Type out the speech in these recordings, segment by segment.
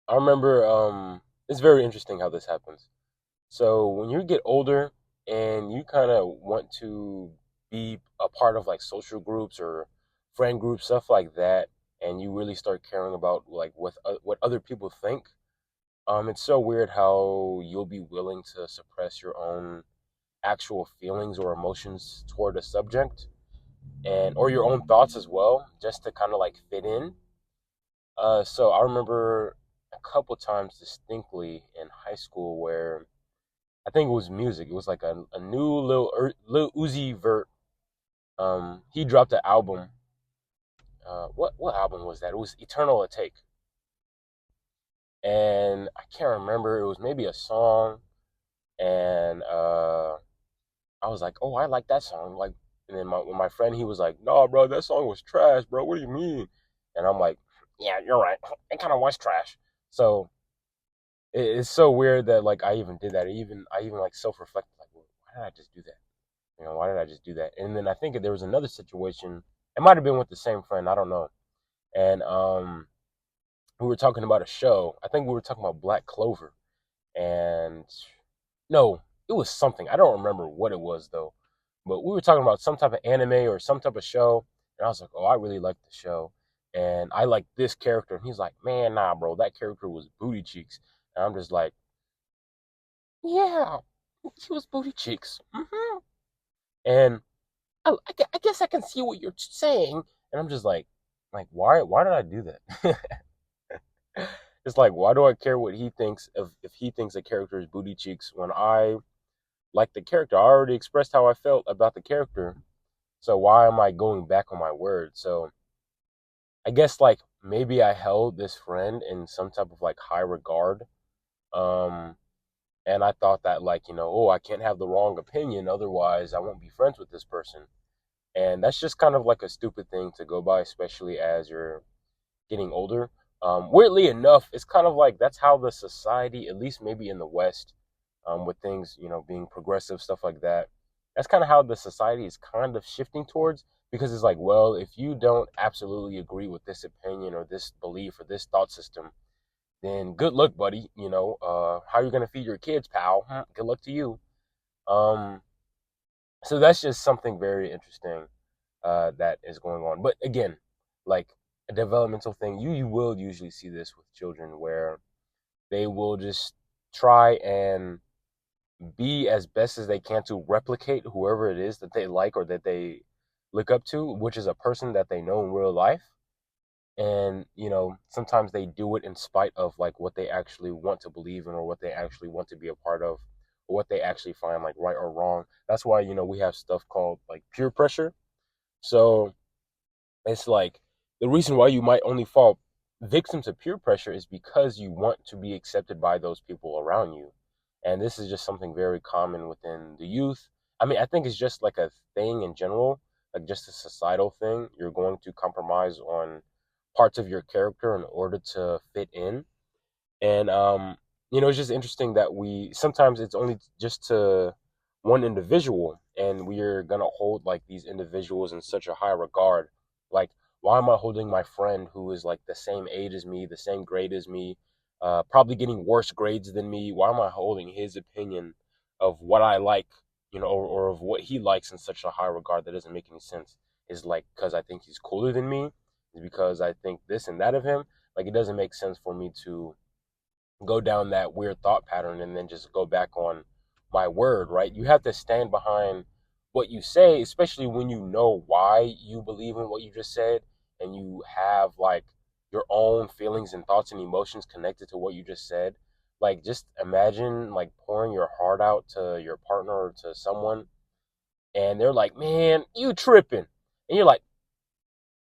I remember it's very interesting how this happens. So when you get older and you kind of want to be a part of like social groups or friend groups, stuff like that, and you really start caring about like what other people think, it's so weird how you'll be willing to suppress your own actual feelings or emotions toward a subject and or your own thoughts as well, just to kind of like fit in. So I remember a couple times distinctly in high school where I think it was music. It was like a new Lil Uzi Vert. He dropped an album. What album was that? It was Eternal Atake, and I can't remember. It was maybe a song, and I was like, oh, I like that song. Like, and then my friend he was like, no, bro, that song was trash, bro. What do you mean? And I'm like, yeah, you're right. It kind of was trash. So it's so weird that like I even did that. I even like self reflected like, well, why did I just do that? Why did I just do that? And then I think there was another situation. It might have been with the same friend. I don't know. And we were talking about a show. I think we were talking about Black Clover. And no, it was something. I don't remember what it was though. But we were talking about some type of anime or some type of show. And I was like, oh, I really like the show. And I like this character. And he's like, man, nah, bro, that character was booty cheeks. And I'm just like, yeah, she was booty cheeks. And I guess I can see what you're saying. And I'm just like why did I do that? It's like why do I care what he thinks if he thinks a character is booty cheeks when I like the character? I already expressed how I felt about the character. So why am I going back on my word? So I guess like maybe I held this friend in some type of like high regard. Um and I thought that like, oh, I can't have the wrong opinion, otherwise I won't be friends with this person. And that's just kind of like a stupid thing to go by, especially as you're getting older. Weirdly enough, it's kind of like that's how the society, at least maybe in the West, with things, being progressive, stuff like that, that's kind of how the society is kind of shifting towards. Because it's like, well, if you don't absolutely agree with this opinion or this belief or this thought system, then good luck, buddy. How are you going to feed your kids, pal? Good luck to you. Um, so that's just something very interesting that is going on. But again, like a developmental thing, you will usually see this with children where they will just try and be as best as they can to replicate whoever it is that they like or that they look up to, which is a person that they know in real life. And sometimes they do it in spite of like what they actually want to believe in or what they actually want to be a part of or what they actually find like right or wrong. That's why we have stuff called like peer pressure. So it's like the reason why you might only fall victim to peer pressure is because you want to be accepted by those people around you. And this is just something very common within the youth. I mean, I think it's just like a thing in general, like just a societal thing. You're going to compromise on parts of your character in order to fit in. And it's just interesting that we sometimes it's only just to one individual, and we're gonna hold like these individuals in such a high regard. Like, why am I holding my friend who is like the same age as me, the same grade as me, probably getting worse grades than me? Why am I holding his opinion of what I like, or of what he likes in such a high regard? That doesn't make any sense. Is like because I think he's cooler than me? Is because I think this and that of him? Like, it doesn't make sense for me to go down that weird thought pattern and then just go back on my word, right? You have to stand behind what you say, especially when you know why you believe in what you just said and you have like your own feelings and thoughts and emotions connected to what you just said. Like, just imagine like pouring your heart out to your partner or to someone, and they're like, man, you tripping. And you're like,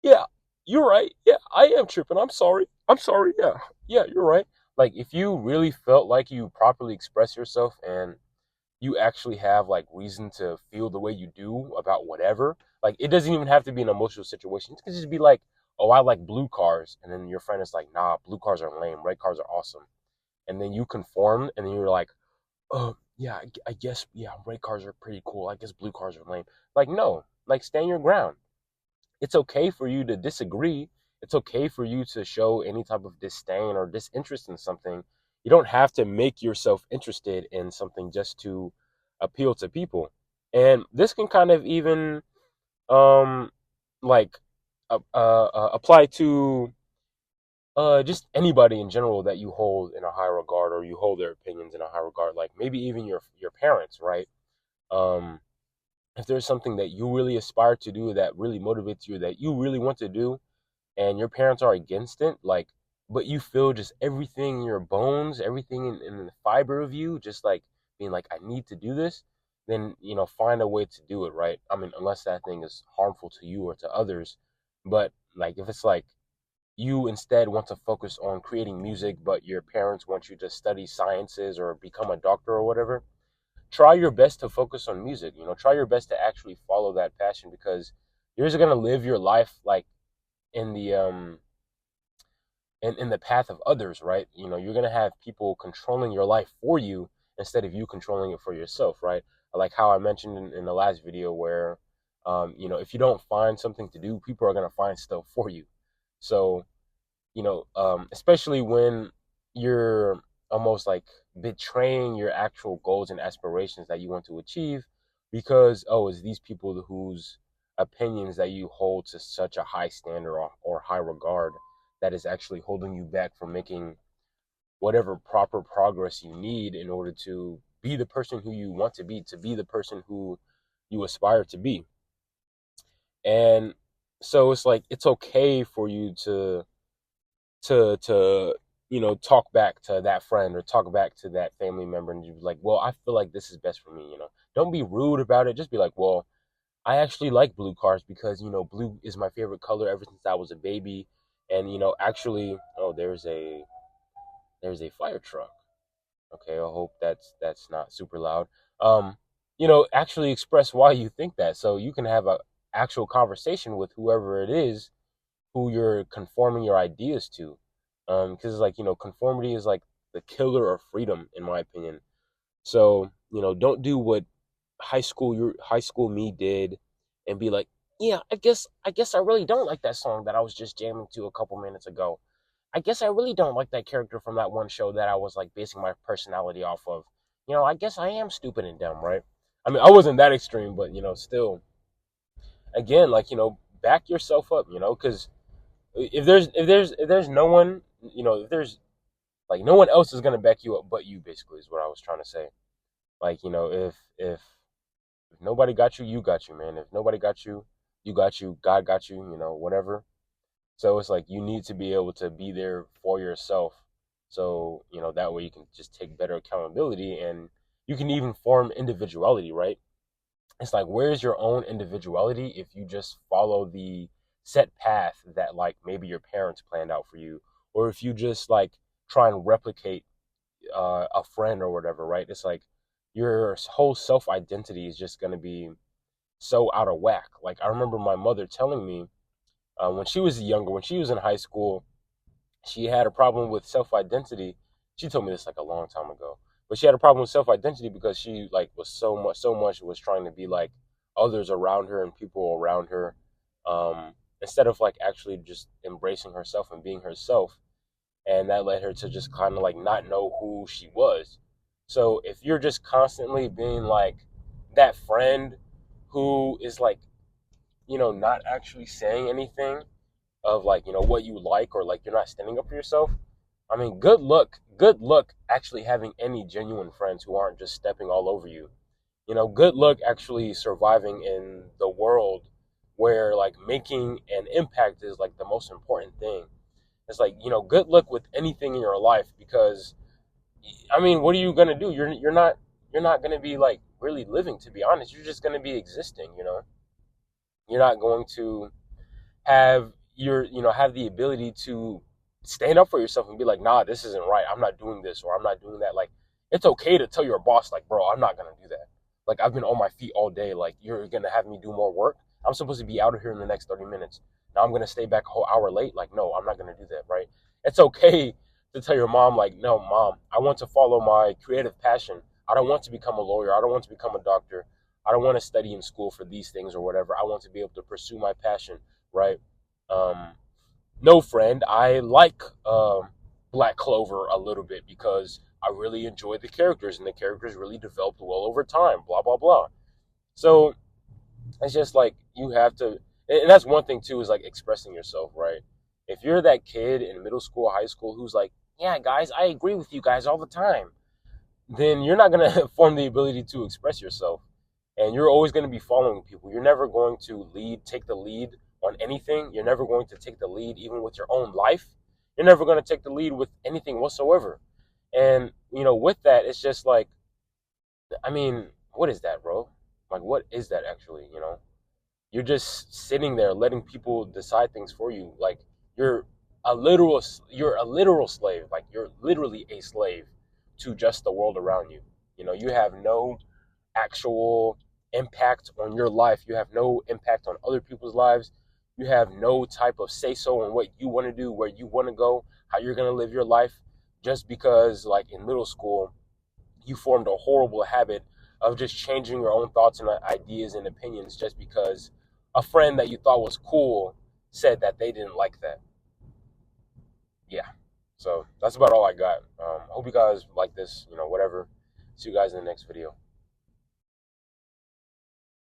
yeah, you're right. Yeah, I am tripping. I'm sorry. I'm sorry. Yeah. Yeah, you're right. Like, if you really felt like you properly express yourself and you actually have like reason to feel the way you do about whatever, like it doesn't even have to be an emotional situation. It can just be like, oh, I like blue cars. And then your friend is like, nah, blue cars are lame. Red cars are awesome. And then you conform and then you're like, oh, yeah, I guess, yeah, red cars are pretty cool. I guess blue cars are lame. Like, no, like stand your ground. It's okay for you to disagree. it's okay for you to show any type of disdain or disinterest in something. You don't have to make yourself interested in something just to appeal to people. And this can kind of even um like apply to just anybody in general that you hold in a high regard, or you hold their opinions in a high regard, like maybe even your parents, right? um if there's something that you really aspire to do, that really motivates you, that you really want to do, and your parents are against it, like, but you feel just everything in your bones, everything in the fiber of you, just like being like, I need to do this, then, find a way to do it, right? I mean, unless that thing is harmful to you or to others. But like, if it's like you instead want to focus on creating music, but your parents want you to study sciences or become a doctor or whatever, try your best to focus on music. Try your best to actually follow that passion, because you're just gonna live your life like in the in the path of others, right? You're gonna have people controlling your life for you instead of you controlling it for yourself, right? Like how I mentioned in the last video, where if you don't find something to do, people are gonna find stuff for you. So especially when you're almost like betraying your actual goals and aspirations that you want to achieve, because, oh, it's these people whose opinions that you hold to such a high standard, or high regard, that is actually holding you back from making whatever proper progress you need in order to be the person who you want to be the person who you aspire to be. And so it's like, it's okay for you to talk back to that friend, or talk back to that family member, and you're like, well, I feel like this is best for me. Don't be rude about it. Just be like, well, I actually like blue cars because blue is my favorite color ever since I was a baby. And actually, oh, there's a fire truck. Okay, I hope that's not super loud. um actually express why you think that, so you can have a actual conversation with whoever it is who you're conforming your ideas to. Because like, conformity is like the killer of freedom, in my opinion. So don't do what your high school me did, and be like, yeah, I guess I really don't like that song that I was just jamming to a couple minutes ago. I guess I really don't like that character from that one show that I was like basing my personality off of. I guess I am stupid and dumb, right? I mean, I wasn't that extreme, but still, again, like, back yourself up, because if there's no one, if there's like no one else is gonna back you up but you, basically, is what I was trying to say. Like, if nobody got you, you got you, man. If nobody got you, you got you. God got you, whatever. So it's like, you need to be able to be there for yourself. So, that way you can just take better accountability, and you can even form individuality, right? It's like, where's your own individuality if you just follow the set path that, like, maybe your parents planned out for you, or if you just like try and replicate a friend or whatever, right? It's like your whole self identity is just going to be so out of whack. Like, I remember my mother telling me, when she was younger, when she was in high school, she had a problem with self identity. She told me this like a long time ago, but she had a problem with self identity because she like was so much was trying to be like others around her and people around her, instead of like actually just embracing herself and being herself. And that led her to just kind of like not know who she was. So if you're just constantly being like that friend who is like, not actually saying anything of like, what you like, or like you're not standing up for yourself, I mean, good luck actually having any genuine friends who aren't just stepping all over you. Good luck actually surviving in the world where like making an impact is like the most important thing. It's like, good luck with anything in your life, because I mean, what are you gonna do? You're not gonna be like really living, to be honest. You're just gonna be existing. You're not going to have the ability to stand up for yourself and be like, nah, this isn't right. I'm not doing this, or I'm not doing that. Like, it's okay to tell your boss, like, bro, I'm not gonna do that. Like, I've been on my feet all day. Like, you're gonna have me do more work. I'm supposed to be out of here in the next 30 minutes. Now I'm gonna stay back a whole hour late. Like, no, I'm not gonna do that, right? It's okay to tell your mom, like, no, mom, I want to follow my creative passion. I don't want to become a lawyer. I don't want to become a doctor. I don't want to study in school for these things or whatever. I want to be able to pursue my passion, right? Um, no, friend, I like Black Clover a little bit because I really enjoy the characters and the characters really developed well over time, blah, blah, blah. So it's just like you have to, and that's one thing too, is like expressing yourself, right? If you're that kid in middle school, high school who's like, yeah, guys, I agree with you guys all the time, then you're not going to form the ability to express yourself. And you're always going to be following people. You're never going to take the lead on anything. You're never going to take the lead even with your own life. You're never going to take the lead with anything whatsoever. And, with that, it's just like, I mean, what is that, bro? Like, what is that actually, You're just sitting there letting people decide things for you. Like, you're you're a literal slave. Like, you're literally a slave to just the world around you. You have no actual impact on your life. You have no impact on other people's lives. You have no type of say so on what you want to do, where you want to go, how you're going to live your life, just because, like, in middle school, you formed a horrible habit of just changing your own thoughts and ideas and opinions just because a friend that you thought was cool said that they didn't like that. Yeah. So that's about all I got. I hope you guys like this, whatever. See you guys in the next video.